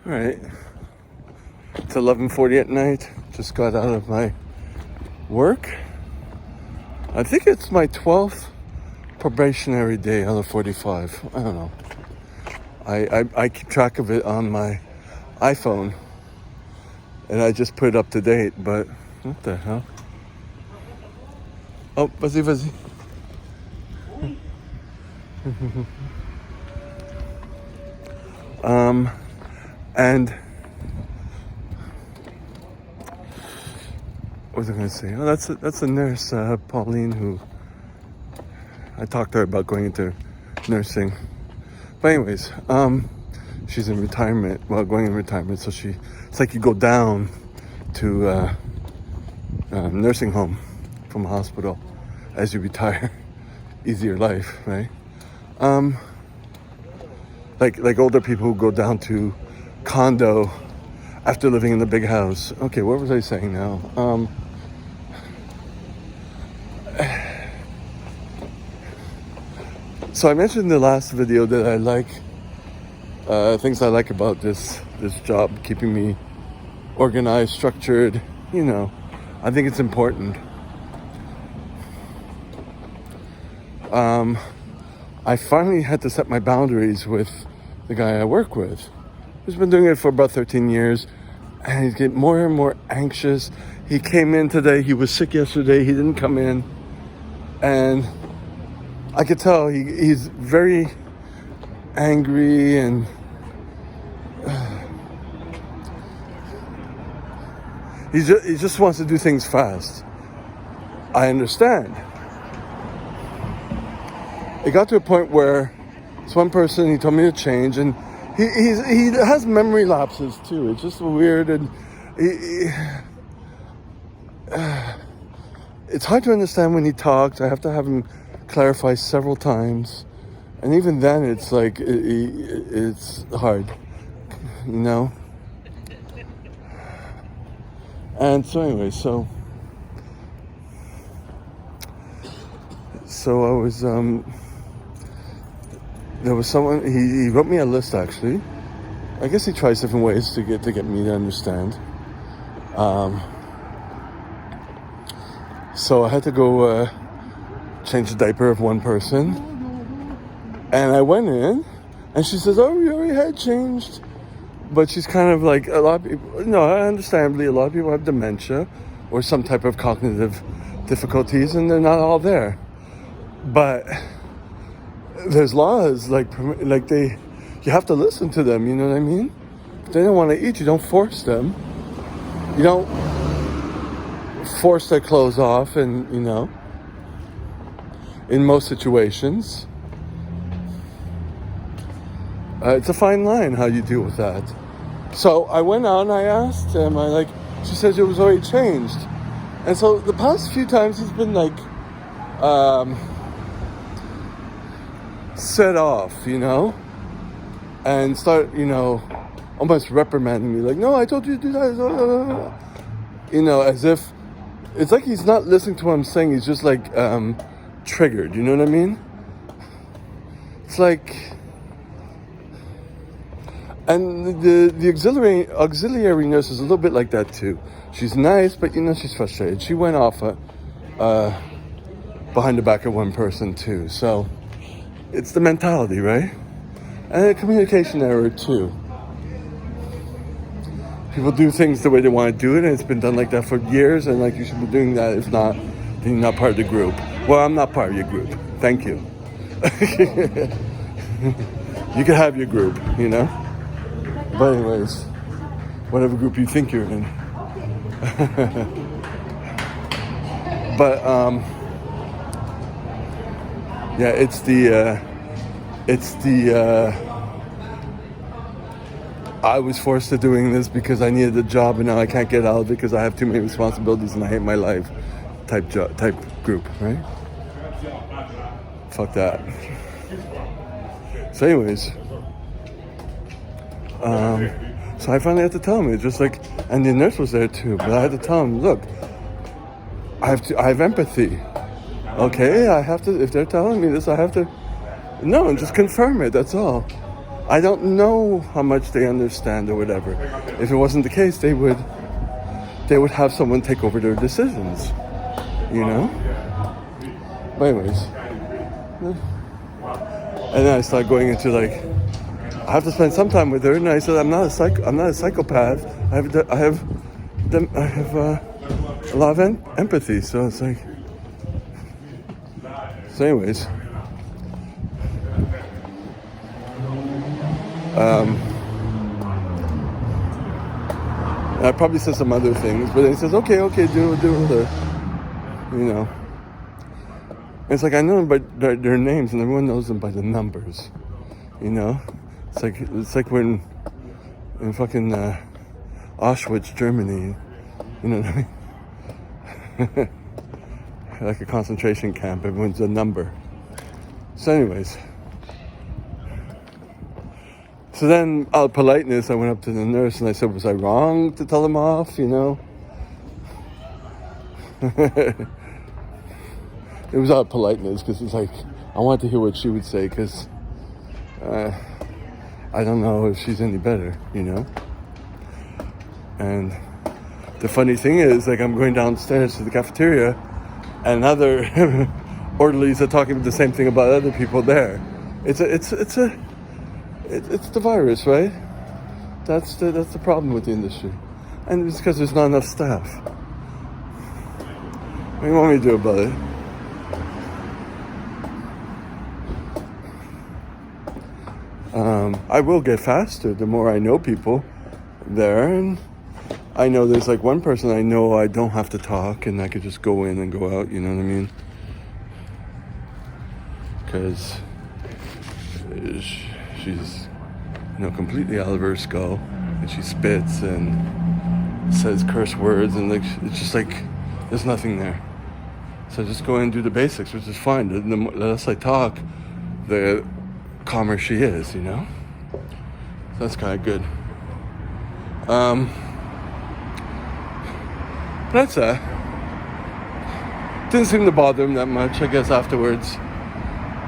All right. It's 11:40 at night. Just got out of my work. I think it's my 12th probationary day out of 45. I don't know. I keep track of it on my iPhone. And I just put it up to date, but what the hell? Oh, vas-y. And what was I going to say? Oh, that's a nurse, Pauline, who I talked to her about going into nursing. But anyways, she's in retirement. Well, going in retirement, so it's like you go down to nursing home from a hospital as you retire. Easier life, right? Like older people who go down to condo after living in the big house. Okay, what was I saying now? So I mentioned in the last video that I like things I like about this job, keeping me organized, structured. You know, I think it's important. I finally had to set my boundaries with the guy I work with. He's been doing it for about 13 years, and he's getting more and more anxious. He came in today. He was sick yesterday. He didn't come in, and I could tell he's very angry, and he just wants to do things fast. I understand. It got to a point where this one person, he told me to change, and he has memory lapses too. It's just weird, and it's hard to understand when he talks. I have to have him clarify several times, and even then, it's like it's hard, you know. And so anyway, so I was there was someone, he wrote me a list actually. I guess he tries different ways to get me to understand. So I had to go change the diaper of one person. And I went in, and she says, oh, we already had changed. But she's kind of like, a lot of people, understandably, a lot of people have dementia or some type of cognitive difficulties, and they're not all there. But there's laws you have to listen to them, you know what I mean? If they don't want to eat, you don't force them. You don't force their clothes off, and, in most situations. It's a fine line how you deal with that. So I went out and I asked him, she says it was already changed. And so the past few times he's been set off, and start, almost reprimanding me, no, I told you to do that, as if, it's like he's not listening to what I'm saying, he's just triggered, you know what I mean? It's like, and the auxiliary nurse is a little bit like that too. She's nice, but she's frustrated. She went off behind the back of one person too, so it's the mentality, right? And a communication error too. People do things the way they want to do it, and it's been done like that for years, and you should be doing that. If not, then you're not part of the group. Well, I'm not part of your group. Thank you. You can have your group, But anyways, whatever group you think you're in. But yeah, it's the I was forced to doing this because I needed a job, and now I can't get out of it because I have too many responsibilities and I hate my life type group, right? Fuck that. So anyways, so I finally had to tell him. It's just and the nurse was there too, but I had to tell him, look, I have empathy. Okay, I have to, if they're telling me this, I have to, no, and just confirm it, that's all. I don't know how much they understand or whatever. If it wasn't the case, they would have someone take over their decisions, you know? But anyways, and then I started going into like, I have to spend some time with her, and I said I'm not a psychopath. I have a lot of empathy. So it's like, so anyways, I probably said some other things, but then he says, okay, do the, you know. It's like I know them by their names, and everyone knows them by the numbers, you know. It's like when in fucking Auschwitz, Germany, you know what I mean? Like a concentration camp, everyone's a number. So anyways, so then out of politeness, I went up to the nurse and I said, was I wrong to tell him off, you know? It was out of politeness because it's like, I wanted to hear what she would say because I don't know if she's any better, you know? And the funny thing is, like, I'm going downstairs to the cafeteria and other orderlies are talking the same thing about other people there. It's the virus, right? That's the problem with the industry. And it's because there's not enough staff. What do you want me to do about it? I will get faster the more I know people there, and I know there's like one person I know I don't have to talk and I could just go in and go out, you know what I mean? Because she's, you know, completely out of her skull, and she spits and says curse words, and like it's just like there's nothing there. So just go in and do the basics, which is fine. The less I talk, the calmer she is, you know? So that's kind of good. But that's didn't seem to bother him that much, I guess, afterwards.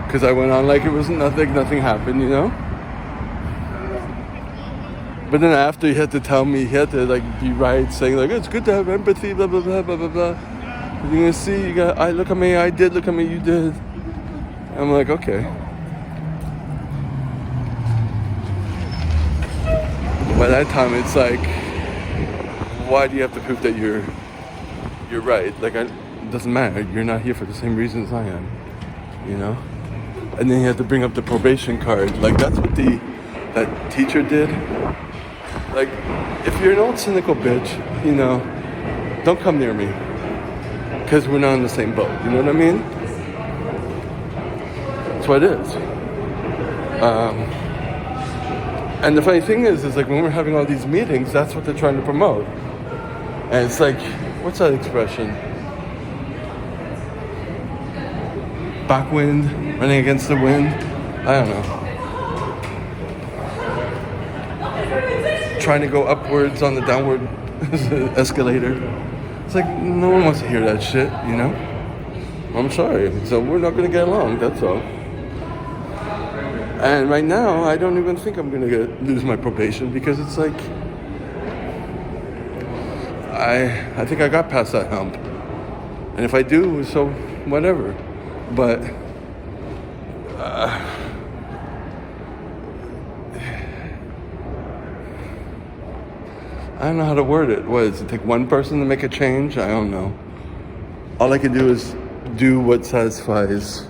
Because I went on like it was nothing happened, you know? But then after, he had to tell me, he had to like be right, saying like, it's good to have empathy, blah, blah, blah, blah, blah, blah. You're gonna see, look at me, I did, look at me, you did. I'm like, okay. By that time, it's like, why do you have to prove that you're right? Like, it doesn't matter. You're not here for the same reasons I am, you know? And then you have to bring up the probation card. Like, that's what that teacher did. Like, if you're an old cynical bitch, you know, don't come near me. Because we're not in the same boat. You know what I mean? That's what it is. And the funny thing is like when we're having all these meetings, that's what they're trying to promote. And it's like, what's that expression? Backwind, running against the wind? I don't know. Trying to go upwards on the downward escalator. It's like, no one wants to hear that shit, you know? I'm sorry. So we're not going to get along, that's all. And right now, I don't even think I'm going to lose my probation because it's like, I think I got past that hump. And if I do, so whatever. But, I don't know how to word it. What, does it take one person to make a change? I don't know. All I can do is do what satisfies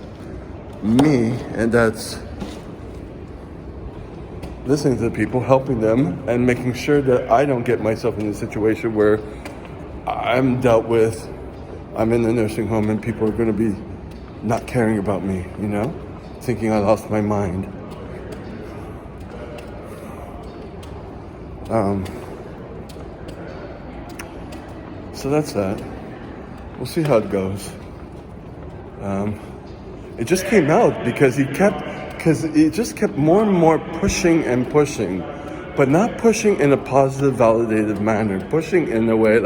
me, and that's listening to the people, helping them, and making sure that I don't get myself in a situation where I'm dealt with, I'm in the nursing home, and people are going to be not caring about me, you know? Thinking I lost my mind. So that's that. We'll see how it goes. It just came out because he just kept more and more pushing and pushing, but not pushing in a positive, validated manner. Pushing in a way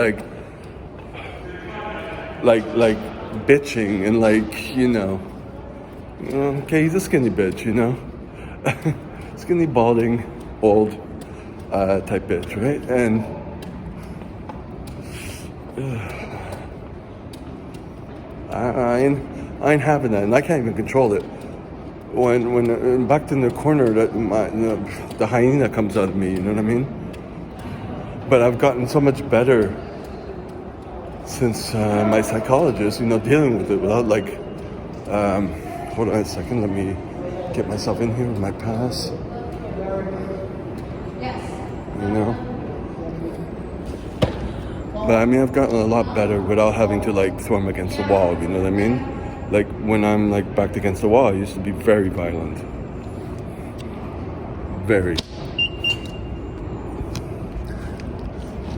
like bitching and like, you know, okay, he's a skinny bitch, you know. skinny, balding, old type bitch, right? And I ain't having that, and I can't even control it. When backed in the corner, the hyena comes out of me. You know what I mean? But I've gotten so much better since my psychologist, dealing with it without hold on a second, let me get myself in here with my pass. But I mean, I've gotten a lot better without having to throw him against the wall, you know what I mean? Like when I'm backed against the wall, I used to be very violent. Very.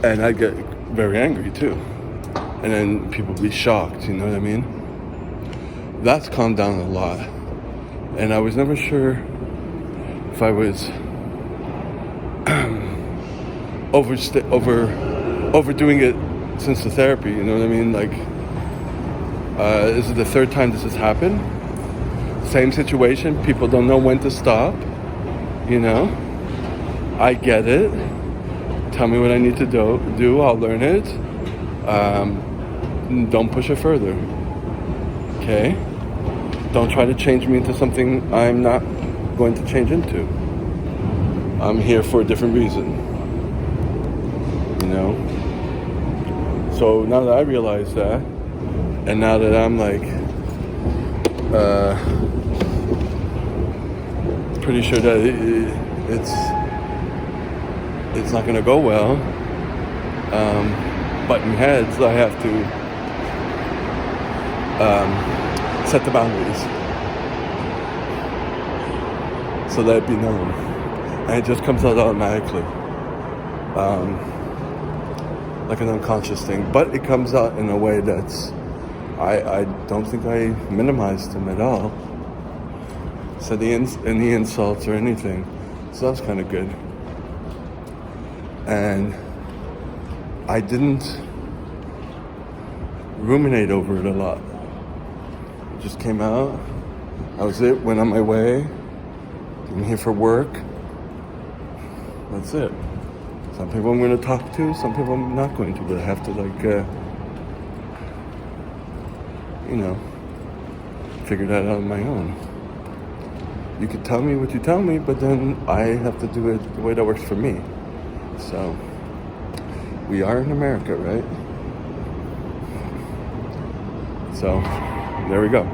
And I'd get very angry too. And then people would be shocked, you know what I mean? That's calmed down a lot. And I was never sure if I was overdoing it since the therapy, you know what I mean? This is the third time this has happened. Same situation, people don't know when to stop, I get it. Tell me what I need to do, I'll learn it. Don't push it further, okay? Don't try to change me into something I'm not going to change into. I'm here for a different reason, So now that I realize that, and now that I'm pretty sure that it's not going to go well, butting heads, I have to set the boundaries so that it be known, and it just comes out automatically, like an unconscious thing, but it comes out in a way that's I don't think I minimized them at all, said any insults or anything, so that's kind of good. And I didn't ruminate over it a lot. It just came out. I went on my way. I'm here for work. That's it. Some people I'm going to talk to, some people I'm not going to, but I have to figure that out on my own. You could tell me what you tell me, but then I have to do it the way that works for me. So, we are in America, right? So, there we go.